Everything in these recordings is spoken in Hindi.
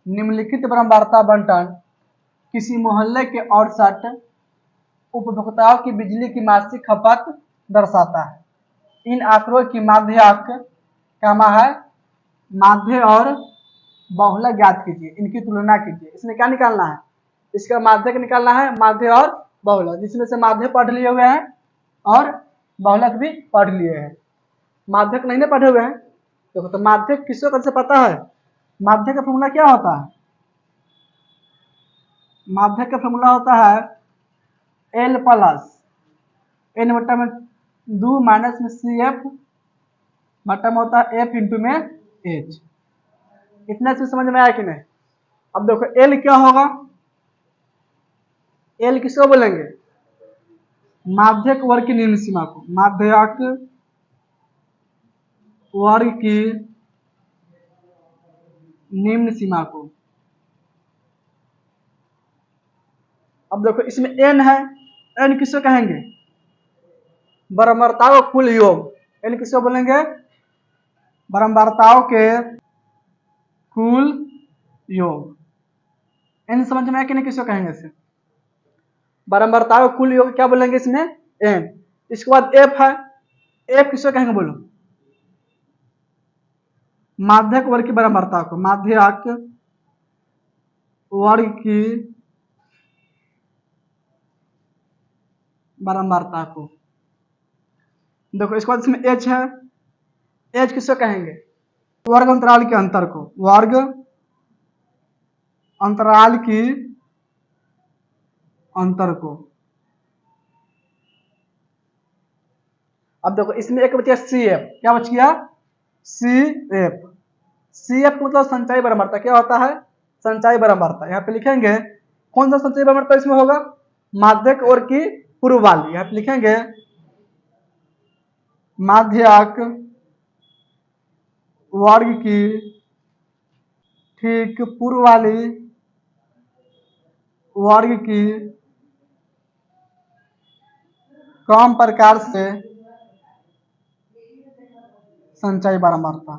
निम्नलिखित बारंबारता बंटन किसी मोहल्ले के 68 उपभोक्ताओं की बिजली की मासिक खपत दर्शाता है। इन आंकड़ों की माध्यक कामा है माध्य और बहुलक ज्ञात कीजिए, इनकी तुलना कीजिए। इसमें क्या निकालना है? इसका माध्यक निकालना है, माध्य और बहुलक, जिसमें से माध्य पढ़ लिए हुए हैं और बहुलक भी पढ़ लिए हैं। माध्यक नहीं ना पढ़े हुए हैं। देखो तो माध्यक किसको कैसे पता है? माध्यक का फॉर्मूला क्या होता है? माध्यक का फॉर्मूला होता है एल प्लस एन बट्टा में 2 माइनस में सी एफ बट्टा में होता है एफ इंटू में एच। इतना से समझ में आया कि नहीं? अब देखो एल क्या होगा? एल किसको बोलेंगे? माध्यक वर्ग की निम्न सीमा को, माध्यक वर्ग की निम्न सीमा को। अब देखो इसमें एन है, एन किसको कहेंगे? बारंबारताओं का कुल योग। एन किसको बोलेंगे? बारंबारताओं के कुल योग। एन समझ में आया कि नहीं? किसको कहेंगे इसे? बारंबारताओं का कुल योग क्या बोलेंगे इसमें? एन। इसके बाद एफ है, एफ किसको कहेंगे बोलो? माध्यक वर्ग की बारंबारता को, माध्यक वर्ग की बारंबारता को। देखो इसके बाद इसमें एच है, एच किसको कहेंगे? वर्ग अंतराल के अंतर को, वर्ग अंतराल की अंतर को। अब देखो इसमें एक बच गया सी एफ। क्या बच गया? C F. सी एफ मतलब संचयी बारंबारता। क्या होता है? संचयी बारंबारता। यहाँ पे लिखेंगे कौन सा संचयी बारंबारता इसमें होगा? माध्यक वर्ग की पूर्व वाली। यहाँ पे लिखेंगे माध्यक वर्ग की ठीक पूर्व वाली वर्ग की कम प्रकार से संचयी बारंबारता।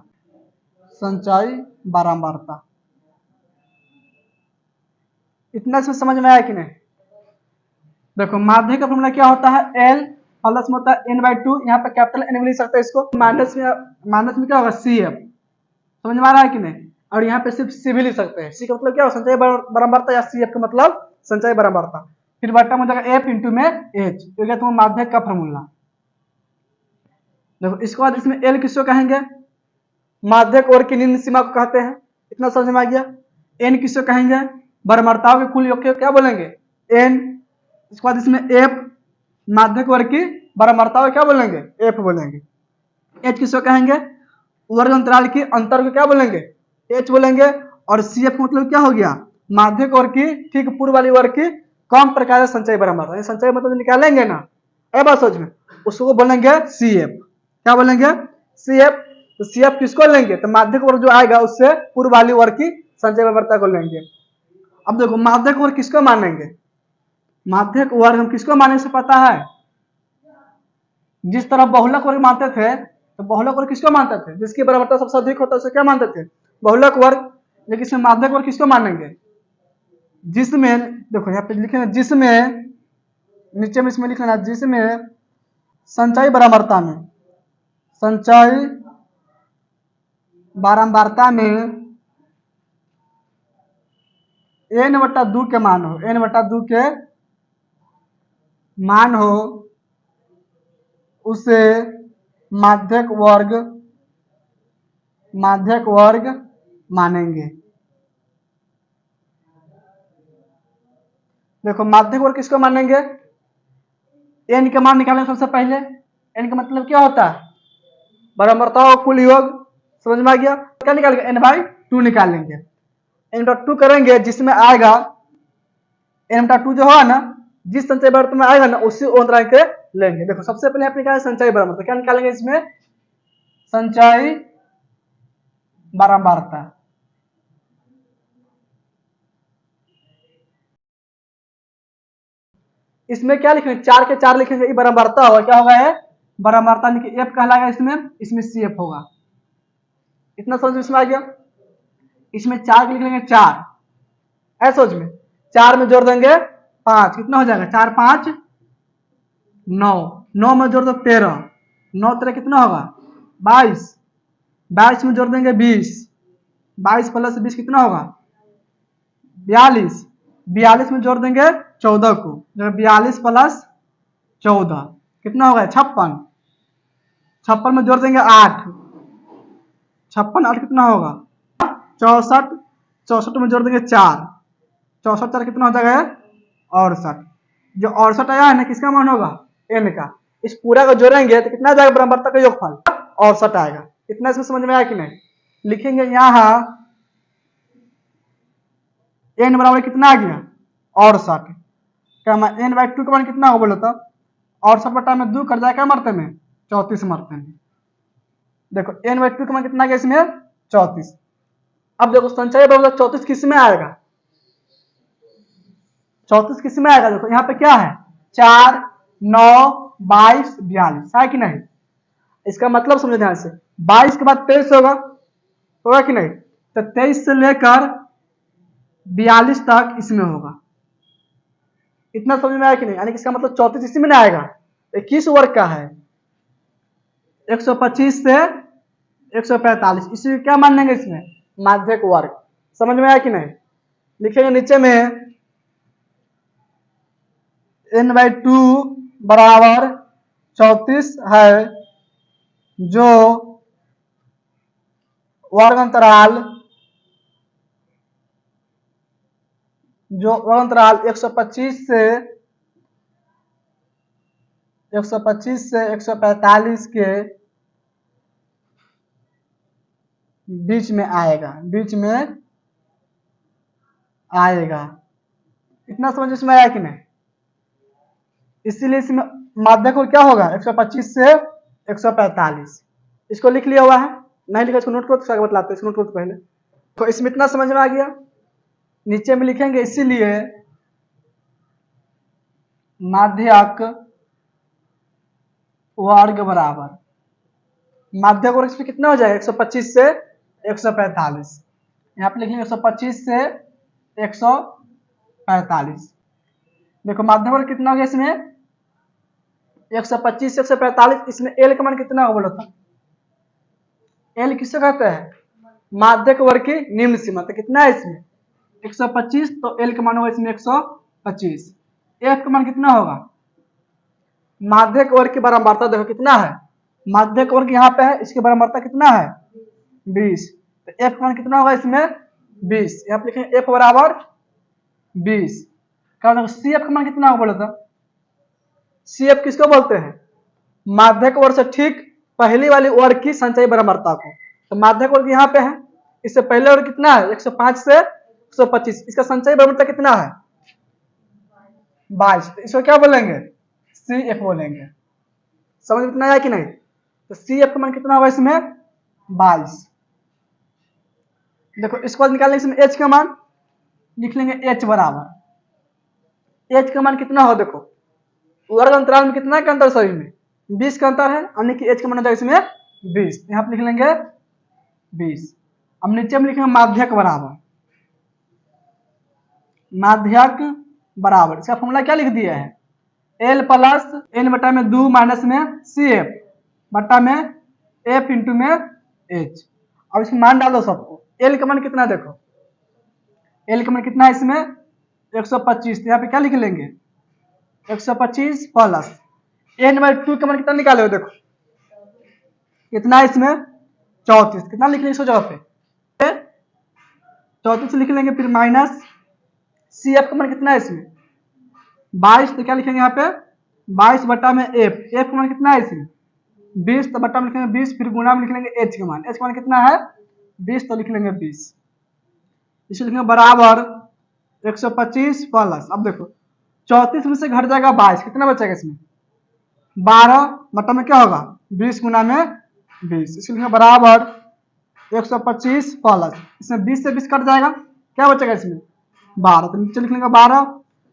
संचयी बारंबारता। इतना से समझ में आया कि नहीं? देखो माध्यक का फॉर्मूला क्या होता है? एल प्लस में होता है n/2। यहाँ पे कैपिटल एन भी लिख सकते हैं इसको। माइनस में क्या होगा? C F. समझ में आ रहा है कि नहीं? और यहाँ पे सिर्फ सी भी लिख सकते हैं। सी का मतलब क्या हो? संचयी बारंबारता, या सी एफ का मतलब संचयी बारंबारता। फिर बट्टा में जाएगा एफ इंटू में एच। तो क्या तुम्हारा माध्यक का फॉर्मूला। देखो इसके बाद इसमें एल किसको कहेंगे? माध्यक वर्ग की निम्न सीमा को कहते हैं। इतना समझ में आ गया। एन किसको कहेंगे? बारंबारताओं के कुल योग को क्या बोलेंगे? एन। इसके बाद इसमें एफ माध्यक वर्ग की बारंबारताओं क्या बोलेंगे? एफ बोलेंगे। एच किसको कहेंगे? वर्ग अंतराल की अंतर को क्या बोलेंगे? एच बोलेंगे। और सी एफ मतलब क्या हो गया? माध्यक वर्ग की ठीक पूर्व वाली वर्ग की कम प्रकार से संचयी बारंबारता। संचयी मतलब निकालेंगे ना, ए बात सोच में, उसको बोलेंगे सी एफ। क्या बोलेंगे? C F. तो सी एफ किसको लेंगे? तो माध्यक वर्ग जो आएगा उससे पूर्व वाली वर्ग की संचयी बारंबारता को लेंगे। अब देखो माध्यक वर्ग किसको मानेंगे? माध्यक वर्ग हम किसको मानने से पता है? जिस तरह बहुलक वर्ग मानते थे, तो बहुलक वर्ग किसको मानते थे? जिसकी बारंबारता सबसे अधिक होता है उसे क्या मानते थे? बहुलक वर्ग। लेकिन इसमें माध्यक वर्ग किसको मानेंगे? जिसमें देखो यहाँ पे लिखे जिसमें, नीचे में इसमें लिखना जिसमें संचयी बारंबारता में, संचयी बारंबारता में n/2 के मान हो, n/2 के मान हो, उसे माध्यक वर्ग मानेंगे। देखो माध्यक वर्ग किसको मानेंगे? एन का मान निकालेंगे सबसे पहले। एन का मतलब क्या होता है? बारंबारताओं का कुल योग। समझ में आ गया? क्या निकालेंगे? n/2 निकालेंगे। n/2 करेंगे, जिसमें आएगा n/2 जो होगा ना, जिस संचयी बारंबारता में आएगा ना उसी अंतराल के लेंगे। देखो सबसे पहले आप निकालेंगे संचयी बारंबारता। क्या निकालेंगे इसमें? संचयी बारंबारता। इसमें क्या लिखेंगे? 4 के 4 लिखेंगे, ये बारंबारता होगा। क्या होगा? है बारंबारता। एफ कहलाएगा इसमें सी एफ होगा। इतना समझ में आ गया? इसमें 4 लिख लेंगे 4, ऐसा सोच में 4 में जोड़ देंगे 5, कितना हो जाएगा 4 5 9, 9 में जोड़ दो 13, 9 13 कितना होगा 22, 22 में जोड़ देंगे 20, 22 प्लस 20 कितना होगा 42, 42 में जोड़ देंगे 14 को, 42 प्लस 14 कितना होगा 56, 56 में जोड़ देंगे 8, 56 8 कितना होगा 64, 64 में जोड़ देंगे 4, 64 4 कितना हो जाएगा 68, जो 68 आया है ना किसका मान होगा n का, इस पूरा को जोड़ेंगे तो कितना जाएगा बराबरता का योगफल 68 आएगा। इतना इसमें समझ में आया कि नहीं? लिखेंगे यहाँ n बराबर कितना आ गया 68, क्या n/2 का मान कितना होगा बोलो तो 68 बटा में 2 कर जाएगा मरते में 34 मरते में, देखो n/2 का मान कितना आ गया इसमें 34। अब देखो संचय बराबर 34 किस में आएगा, 34 किस में आएगा, देखो यहाँ पे क्या है 4 9 22 42 है कि नहीं, इसका मतलब समझो ध्यान से 22 के बाद 23 होगा कि नहीं, तो 23 से लेकर 42 तक इसमें होगा। इतना समझ में आया कि नहीं, यानी कि इसका मतलब 34 इसी में नहीं आएगा, 21 वर्ग का है 125 से 145, इसी क्या मान लेंगे इसमें माध्यक वर्ग। समझ में आया कि नहीं? लिखेंगे नीचे में n/2 बराबर 34 है, जो वर्ग अंतराल 125 से 145 के बीच में आएगा। इतना समझ इसमें आया कि नहीं? इसीलिए इसमें माध्यक को क्या होगा 125 से 145, इसको लिख लिया हुआ है, नहीं लिखा इसको नोट करो, तो बतलाते इसको नोट करो पहले। तो इसमें इतना समझ में आ गया, नीचे में लिखेंगे इसीलिए माध्यक वर्ग बराबर, माध्यक वर्ग इसमें कितना हो जाएगा 125 से 145, यहाँ पे लिखेंगे 125 से 145। देखो माध्यक वर्ग कितना हो गया इसमें 125 से 145, इसमें एल का मान कितना होगा बोलो तो, एल किससे कहते हैं माध्यक वर्ग की निम्न सीमा, तो कितना है इसमें 125, तो एल का मान होगा इसमें 125। एफ का मान कितना होगा माध्यक वर्ग की बारंबारता देखो कितना है, माध्यक वर्ग यहाँ पे है, इसकी बारंबारता कितना है 20, तो एफ का मान कितना होगा इसमें 20, यहाँ पे लिखेंगे एफ बराबर 20। क्या सी एफ का मान कितना होगा बोलो तो, सी एफ किसको बोलते हैं माध्यक वर्ग से ठीक पहली वाली वर्ग की संचयी बारंबारता को, तो माध्यक वर्ग यहाँ पे है, इससे पहले वर्ग कितना है 105 से 125, इसका संचयी बारंबारता कितना है 22, तो इसको क्या बोलेंगे सी एफ बोलेंगे। समझ में इतना आया कि नहीं? तो सी एफ का मान कितना होगा इसमें 22। देखो इसको निकालने इसमें एच का मान लिख लेंगे, एच बराबर एच का मान कितना हो, देखो वर्ग अंतराल में कितना का अंतर सभी में 20 का अंतर है, यानी कि एच का मान हो जाएगा इसमें 20, यहाँ पे लिख लेंगे 20। अब नीचे में लिखेंगे माध्यक बराबर, इसका फॉर्मूला क्या लिख दिया है एल प्लस एन बटा में 2 माइनस में सी एफ बटा में एफ इंटू में एच। अब इसमें मान डालो सबको, एल का मान कितना देखो, एल का मान कितना है इसमें 125, तो यहाँ पे क्या लिख लेंगे 125 प्लस n/2 का मान कितना निकाले हो, देखो कितना है इसमें 34, कितना लिख लेंगे इसको जगह पे 34 लिख लेंगे, फिर माइनस सी एफ का मान कितना है इसमें 22, तो क्या लिखेंगे यहाँ पे 22 बटा में एफ का मान कितना है इसमें 20, तो बटा में लिखेंगे 20, फिर गुणा में लिख लेंगे एच का मान कितना है 20, तो लिख लेंगे 20, इसे लिखेंगे बराबर 125 प्लस, अब देखो 34 में से घट जाएगा 22, कितना बचेगा इसमें 12 बटा में क्या होगा 20 गुना में 20, इसको लिखेंगे बराबर 125 प्लस, इसमें 20 से 20 कट जाएगा, क्या बचेगा इसमें 12, तो नीचे लिख लेंगे 12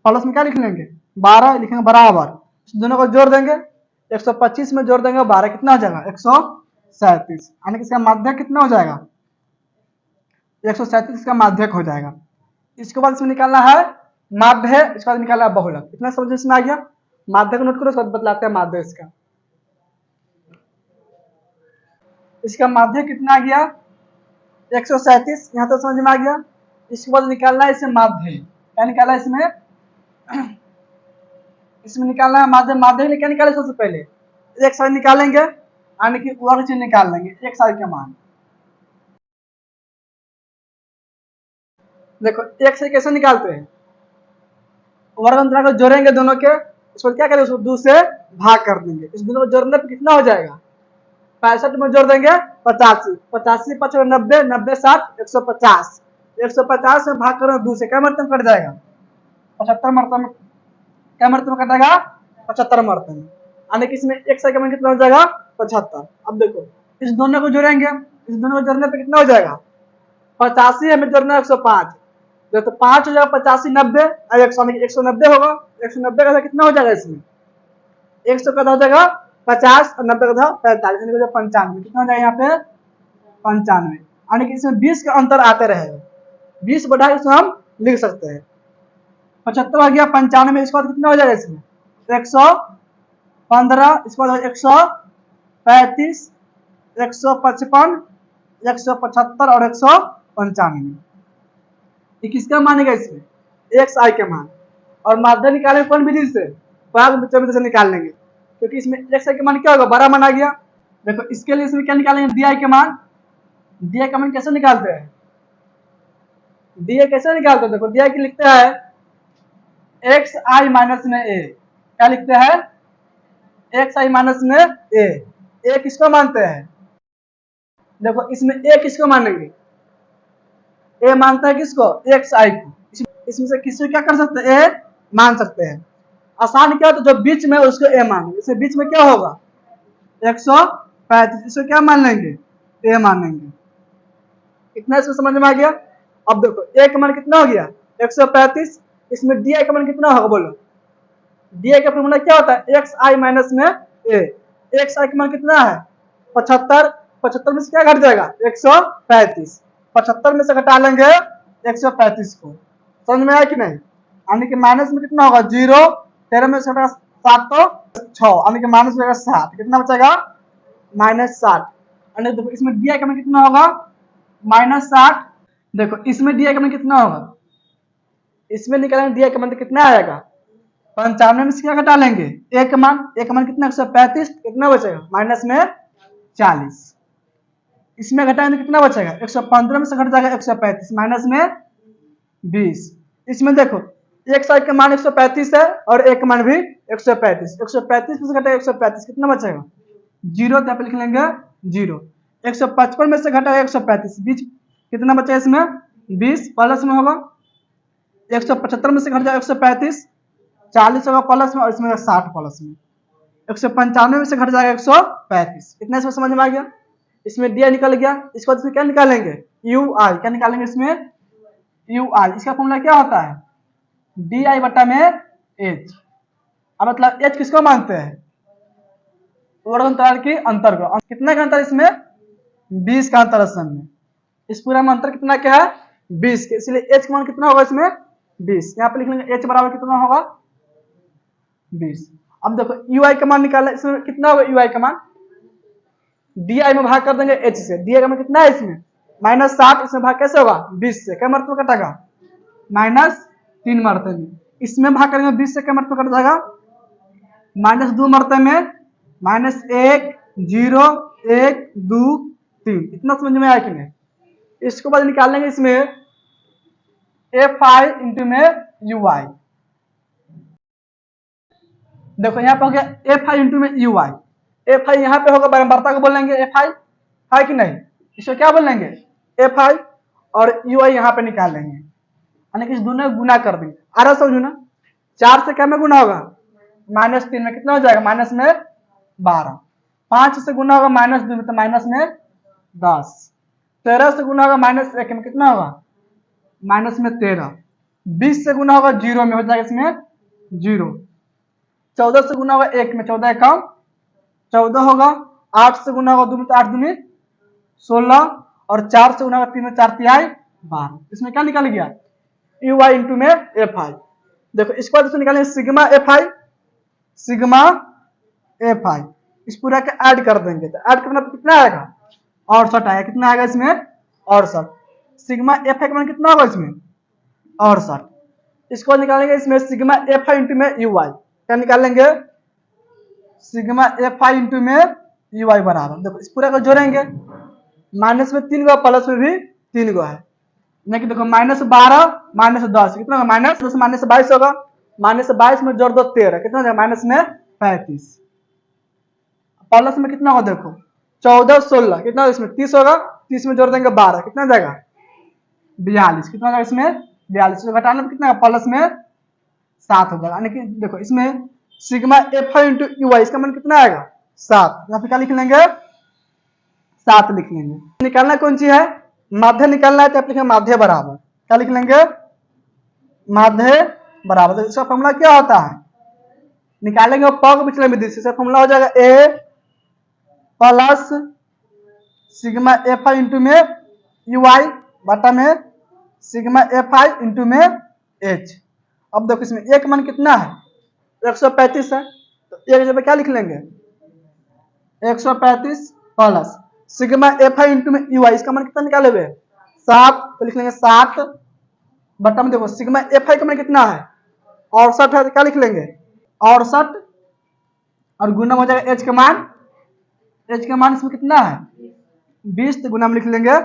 प्लस में क्या लिख लेंगे 12, लिखेंगे बराबर, दोनों को जोड़ देंगे 125 में जोड़ देंगे 12 कितना हो जाएगा 137, यानी कि इसका माध्यक कितना हो जाएगा 137 इसका माध्यक हो जाएगा। इसके बाद इसमें निकालना है माध्य, इसके बाद निकालना है बहुलक। इतना समझ इसमें आ गया। माध्य को नोट करो, सब बतलाते हैं माध्य इसका। इसका माध्य कितना आ गया 137, यहाँ तो समझ में आ गया। इसके बाद निकालना है इसे माध्य, क्या निकाला इसमें इसमें निकालना है माध्य। माध्य के लिए क्या निकाले सबसे पहले एक साइड निकालेंगे, यानी कि वर्ग चिन्ह निकाल लेंगे एक साइड का मान। देखो एक से कैसे निकालते हैं, वर्ग अंतराल को जोड़ेंगे दोनों के, इसको क्या करेंगे उसको 2 से भाग कर देंगे। इस दोनों को जोड़ने पर कितना हो जाएगा 65 में जोड़ देंगे 85, 85 5 90, 90 60 150, 150 में भाग करो 2 से क्या मरतब कट जाएगा 75 मरतब, क्या मरतब कट जाएगा 75 मरतब, यानी कि इसमें एक साइड का मान कितना हो जाएगा 75। अब देखो इस दोनों को जोड़ेंगे, इस दोनों को जोड़ने पे कितना हो जाएगा 85 हमें जोड़ना 105, तो 5 हो जाएगा 85 90 और 190 होगा। 190 का कितना हो जाएगा इसमें 100 का हो जाएगा 50 और 90 का 45, यानी कि 95, कितना हो जाएगा यहाँ पे 95, यानी कि इसमें 20 का अंतर आते रहेगा। 20 बढ़ा इसमें हम लिख सकते हैं 75 आ गया 95, इसके बाद कितना हो जाएगा इसमें 115, इसके बाद 135, 155, 175 और 195। ये किसका मानेगा इसमें एक्स आई का मान। और माध्य निकाले कौन विधि से विधि से निकाल लेंगे, क्योंकि इसमें एक्स आई का मान क्या होगा बड़ा मान आ गया। देखो इसके लिए इसमें क्या निकालेंगे डी आई के मान। डी आई का मान कैसे निकालते हैं, डी आई कैसे निकालते हैं, देखो डी आई की लिखते हैं एक्स आई माइनस में ए, क्या लिखते हैं एक्स आई माइनस में ए किसको मानते हैं, देखो इसमें ए किसको मानेंगे ए मानता है किसको एक्स आई को, इसमें से किसी क्या कर सकते हैं ए मान सकते हैं। आसान क्या हो तो जो बीच में उसको ए मान, इससे बीच में क्या होगा 135, इसको क्या मान लेंगे ए मान लेंगे। इतना इसमें समझ में आ गया। अब देखो ए का मान कितना हो गया 135, इसमें डी आई का मान कितना होगा बोलो, डी आई का फॉर्मूला क्या होता है एक्स आई माइनस में ए, एक्स आई का मान कितना है 75, 75 में से क्या घट जाएगा 135, 75 में से घटा लेंगे 135 को, समझ में आया कि नहीं, यानी कि माइनस में कितना होगा 0, 13 में से घटा 7 तो 6, यानी कि माइनस में 7, कितना बचेगा -60, यानी देखो इसमें डी आई का मान कितना होगा -60। देखो इसमें डी आई का मान कितना होगा, इसमें निकालेंगे डी आई का मान कितना आएगा 95 में से क्या घटा लेंगे एक मान, एक मान कितना 135, कितना बचेगा माइनस में 40, इसमें घटाएंगे कितना बचेगा 115 में से घट जाएगा 135 माइनस में 20। इसमें देखो एक साइड का मान 135 है और एक मान भी 135, 135 में से घटाएगा 135, कितना बचेगा 0, तो यहाँ पे लिख लेंगे 0। 155 में से घटाएगा 135, बीच कितना बचेगा इसमें 20 प्लस में होगा, 175 में से घट जाएगा 135, 40 होगा प्लस में और इसमें 60 प्लस में, 195 में से घट जाएगा 135। इतना इसमें समझ में आ गया। इसमें डी आई निकल गया, इसके बाद इसमें क्या निकालेंगे यू आई, क्या निकालेंगे इसमें यू आई। इसका फॉर्मूला क्या होता है डी आई बटा में एच। अब मतलब एच किसको मानते हैं वर्ग अंतराल के अंतर को, कितना का अंतर इसमें 20 का अंतर है, इस पूरा में अंतर कितना क्या है 20 के, इसलिए एच का मान कितना होगा इसमें 20, यहाँ पे लिख लेंगे एच बराबर कितना होगा 20। अब देखो यू आई का मान निकालना, इसमें कितना होगा यू आई का मान, डी आई में भाग कर देंगे एच से, डी आई का मान कितना है इसमें -60, इसमें भाग कैसे होगा 20 से, क्या मरतबा कटेगा -3 मरतबे में, इसमें भाग करेंगे 20 से क्या मरतबा कट जाएगा -2 मरतबे में, -1 0 1 2 3। इतना समझ में आया कि नहीं। इसके बाद निकालेंगे इसमें एफ आई इंटू में यू आई। देखो यहाँ पे हो गया एफ आई इंटू में यू आई, एफ आई यहाँ पे होगा बारंबारता को बोलेंगे एफ आई है कि नहीं, इसको क्या बोलेंगे एफ आई, और यू आई यहाँ पे निकाल लेंगे, यानी कि इस दोनों को गुना कर देंगे। आ रहा समझो ना, 4 से क्या में गुना होगा -3 में, कितना हो जाएगा -12, 5 से गुना होगा -2 में तो -10, 13 से गुना होगा -1 में, कितना होगा -13, 20 से गुना होगा 0 में, हो जाएगा इसमें 0, 14 से गुना होगा 1 में, 14 कम 14 होगा, 8 से गुना होगा 2 में तो 8 दूनी 16, और 4 से गुना होगा 3 में 4 तिहाई 12। इसमें क्या निकल गया, यू वाई इंटू में एफ आई। देखो इसके बाद इसमें निकालेंगे सिग्मा एफ आई, सिग्मा एफ आई, इस पूरा के ऐड कर देंगे तो ऐड करना कितना आएगा, 68 आएगा। कितना आएगा इसमें, 68। सिग्मा एफ आई का मान कितना होगा इसमें, 68। इसको निकालेंगे इसमें सिग्मा एफ आई इंटू में यू वाई, क्या निकालेंगे, सिग्मा एफ आई इंटू में यू वाई बराबर, देखो इस पूरा को जोड़ेंगे, माइनस में 3 गो प्लस में भी 3 गो है, नहीं देखो -12 -10 कितना होगा, -22 होगा, -22 में जोड़ दो 13, कितना हो जाएगा, माइनस में 35, प्लस में कितना होगा देखो 14 16 कितना होगा इसमें 30 होगा, 30 में जोड़ देंगे 12 कितना हो जाएगा 42, कितना हो जाएगा इसमें 42, घटाने में कितना प्लस में 7 हो जाएगा। यानी कि देखो इसमें sigma F I into U Y इसका मान कितना आएगा 7, यहाँ पे क्या लिख लेंगे 7 लिख लेंगे। निकालना कौन सी है, माध्य निकालना है तो आप लिखेंगे माध्य बराबर, क्या लिख लेंगे माध्य बराबर। तो इसका फॉर्मूला क्या होता है, निकालेंगे प को पिछले में इसका फॉर्मूला हो जाएगा A plus sigma F I into में यू वाई बटा में सिग्मा एफ आई इंटू में एच। अब देखो इसमें एक मान कितना है 135 है, तो एक जगह क्या लिख लेंगे 135 plus sigma F I into में यू आई, इसका मान कितना निकाले हुए 7, तो लिख लेंगे 7 बटा में देखो सिग्मा एफ आई का मान कितना है 68 है, तो क्या लिख लेंगे 68 और गुना हो जाएगा एच का मान, एच का मान इसमें कितना है 20, तो गुना में लिख लेंगे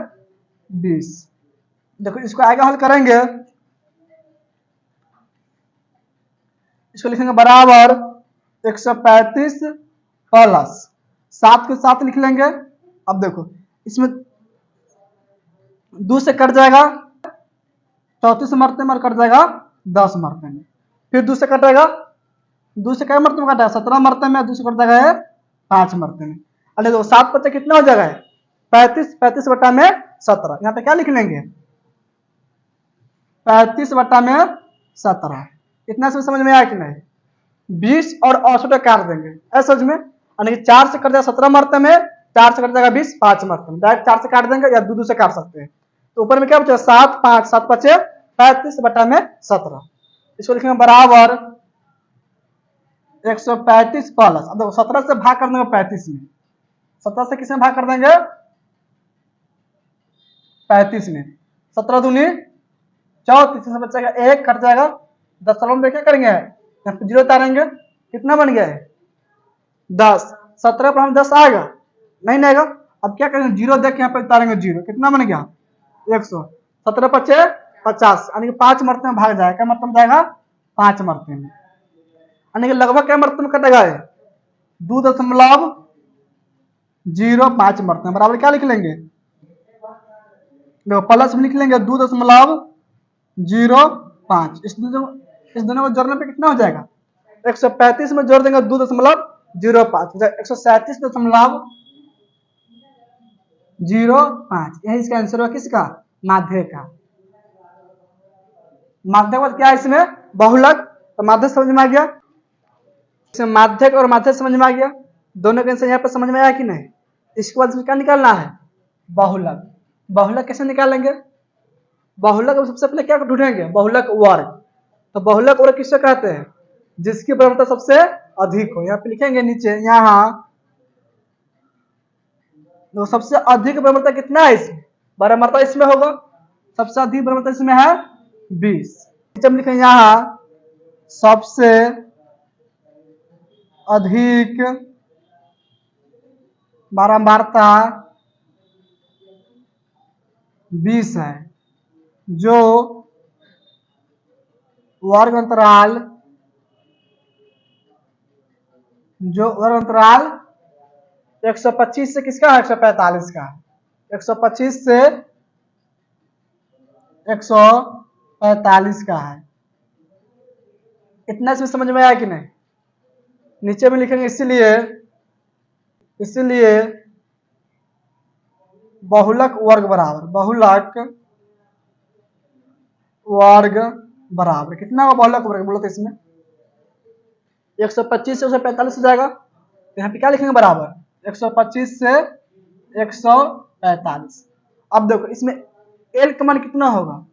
20। देखो इसको आगे हल करेंगे, इसको लिखेंगे बराबर 135 प्लस 7 के 7 लिख लेंगे। अब देखो इसमें 2 से कट जाएगा 34 मरते में और कट जाएगा 10 मरते में, फिर 2 से कटेगा 2 से क्या मरते में कटा 17 मरते में, 2 से कट जाएगा 5 मरते में। अरे देखो 7 बच्चे कितना हो जाएगा 35, 35 बटा में 17, यहाँ पे क्या लिख लेंगे 35 बटा में 17, इतना समझ में आया कि नहीं, 20 और 68 काट देंगे ऐसा समझ में, यानी कि 4 से कट जाएगा 17 मरते में, 4 से कट जाएगा 20 5 मरते में, डायरेक्ट 4 से काट देंगे या 2 से काट सकते हैं। तो ऊपर में क्या बचा 7 5 7 बचे 35 बटा में 17, इसको लिखेंगे बराबर 135 प्लस, अब देखो 17 से भाग कर देंगे 35 में, 17 से किसमें भाग कर देंगे 35 में, 17 दूनी 34 से बचेगा 1 कट जाएगा 10 में क्या करेंगे यहाँ पे 0 उतारेंगे, कितना बन गया है 10, 17 पर हम 10 आएगा नहीं आएगा, अब क्या करेंगे 0 देख के यहाँ पे उतारेंगे 0, कितना बन गया 100, 17 पचे 50, यानी कि 5 मरते में भाग जाएगा, क्या मरते में जाएगा 5 मरते में, यानी कि लगभग क्या मरते में कटेगा 2.05 मरते हैं, बराबर क्या लिख लेंगे देखो प्लस में लिख लेंगे 2.05, इस दोनों को जोड़ने पे कितना हो जाएगा 135 में जोड़ देंगे 2.05, 137.05, यही इसका आंसर हुआ किसका माध्य का। माध्यक बाद क्या है इसमें बहुलक, तो माध्य समझ में आ गया, इसमें माध्यक और माध्य समझ में आ गया, दोनों का आंसर यहाँ पे समझ में आया कि नहीं। इसके बाद क्या निकालना है बहुलक, बहुलक कैसे निकालेंगे, बहुलक सबसे पहले क्या ढूंढेंगे बहुलक वर्ग, तो बहुलक वर्ग किससे कहते हैं जिसकी बराबरता सबसे अधिक हो, यहाँ पे लिखेंगे नीचे यहाँ तो सबसे अधिक बराबरता कितना है इसमें, बराबरता इसमें होगा, सबसे अधिक बराबरता इसमें है 20, नीचे हम लिखेंगे यहाँ सबसे अधिक बारंबारता 20 है, जो वर्ग अंतराल 125 से किसका 145 का, 125 से 145 का है। इतना इसमें समझ में आया कि नहीं, नीचे में लिखेंगे इसीलिए बहुलक वर्ग बराबर, बहुलक वर्ग बराबर कितना होगा बहुलक वर्ग बोलो तो इसमें 125 से 145 हो जाएगा, तो यहाँ पे क्या लिखेंगे बराबर 125 से 145। अब देखो इसमें एल का मान कितना होगा?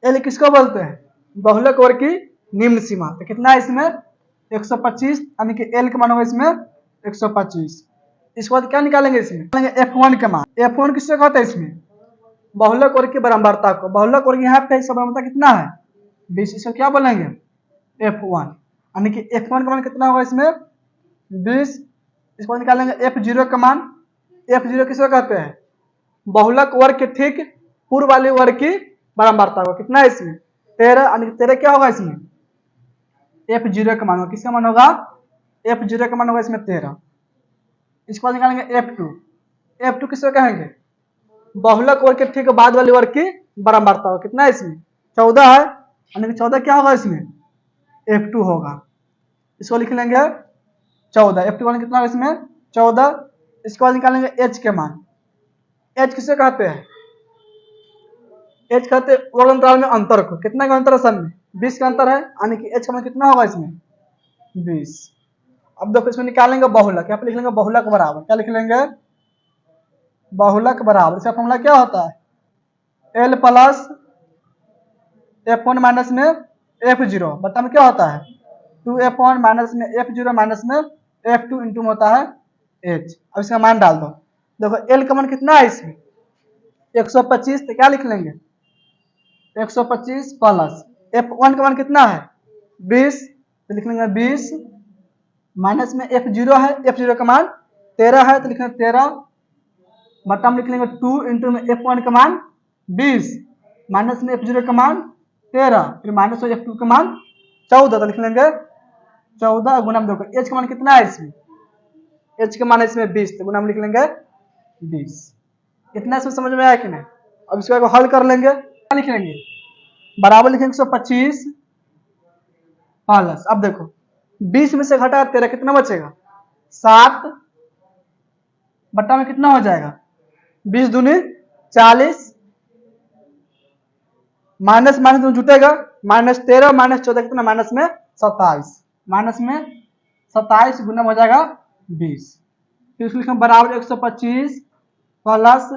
एल किसको बोलते हैं? बहुलक वर्ग की निम्न सीमा। तो कितना है इसमें? 125, यानी कि एल का मान होगा इसमें 125। इसके बाद क्या निकालेंगे? इसमें निकालेंगे F1 का मान। F1 किससे कहते हैं? इसमें बहुलक वर्ग की बराबरता को। बहुलक वर्ग यहाँ पे इसका बराबरता कितना है? 20। इसको क्या बोलेंगे? F1, यानी कि F1 का मान कितना होगा इसमें? 20। इसको निकालेंगे F0 का मान। F0 किसको कहते हैं? बहुलक वर्ग के ठीक पूर्व वाले वर्ग की बराबरता को। कितना है इसमें? 13, यानी कि 13 क्या होगा इसमें? F0 का मान होगा। किसका मान होगा? F0 का मान होगा इसमें 13। इसके बाद निकालेंगे F2। F2 किसको कहेंगे? बहुलक वर्ग के ठीक बाद वाले वर्ग की बराबरता हो। कितना है इसमें? 14 है, यानी कि 14 क्या होगा इसमें? F2 होगा। इसको लिख लेंगे 14। F2 का मान कितना होगा इसमें? 14। इसके बाद निकालेंगे H के मान। H किसे कहते हैं? H कहते हैं वर्ग अंतराल में अंतर को। कितना का अंतर है सब में? 20 का अंतर है, यानी कि H का मान कितना होगा इसमें? 20। अब देखो इसमें निकालेंगे बहुलक। यहाँ पे लिख लेंगे बहुलक बराबर, क्या लिख लेंगे? बहुलक बराबर, इसका फॉर्मूला क्या होता है? L प्लस F1 माइनस में F0 बता में क्या होता है? 2F1 माइनस में F0 माइनस में F2 इंटू में होता है H। अब इसका मान डाल दो। देखो L का मान कितना है इसमें? 125। तो क्या लिख लेंगे? 125 प्लस F1 का मान कितना है? 20। तो लिख लेंगे 20 माइनस में F0 है, F0 का मान 13 है, तो लिख लेंगे 13 बटा में लिख लेंगे 2 इंटू में F1 का मान 20 माइनस में F0 का मान 13, फिर माइनस में F2 का मान 14। तो लिख लेंगे 14 गुना में। देखो H का मान कितना है इसमें? H का मान है इसमें 20, तो गुना में लिख लेंगे 20। इतना इसमें समझ में आया कि नहीं? अब इसको हल कर लेंगे। क्या लिख लेंगे? बराबर लिखेंगे 125 प्लस, अब देखो 20 में से घटा 13 कितना बचेगा? 7 बट्टा में कितना हो जाएगा? 20 दूनी 40 माइनस माइनस में जुटेगा, माइनस 13 माइनस 14 कितना? माइनस में 27, माइनस में 27 गुना हो जाएगा 20। फिर इसको लिखेंगे बराबर 125 प्लस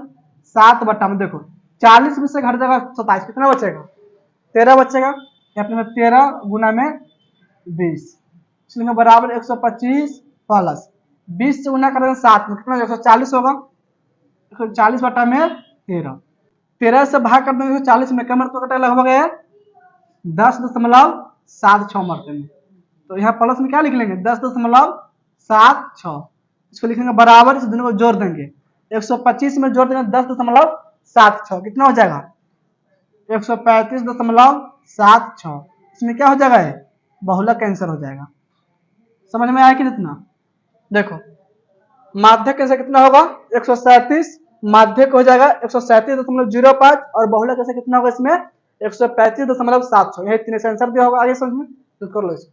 7 बट्टा में। देखो 40 में से घट जाएगा 27, कितना बचेगा? 13 बचेगा। यहाँ पे 13 गुना में 20, इसलिए बराबर 125 प्लस 20 से गुना करेंगे 7 में कितना? 140 होगा। 140 बटा में 13, 13 से भाग कर देंगे 40 में, क्या मरते कटा लगभग है 10.76 मरते में। तो यहाँ प्लस में क्या लिख लेंगे? 10.76। इसको लिखेंगे बराबर, इस दोनों को जोड़ देंगे। 125 में जोड़ देंगे 10.76, कितना हो जाएगा? 135.76। इसमें क्या हो जाएगा? बहुलक कैंसर हो जाएगा। समझ में आया कि इतना? देखो माध्यक कैसे कितना होगा? 137 माध्यक हो जाएगा 137.05 और बहुलक कैसे कितना होगा इसमें? 135.76। यही तीन आंसर दिया होगा। आगे समझ में तो कर लो इसको।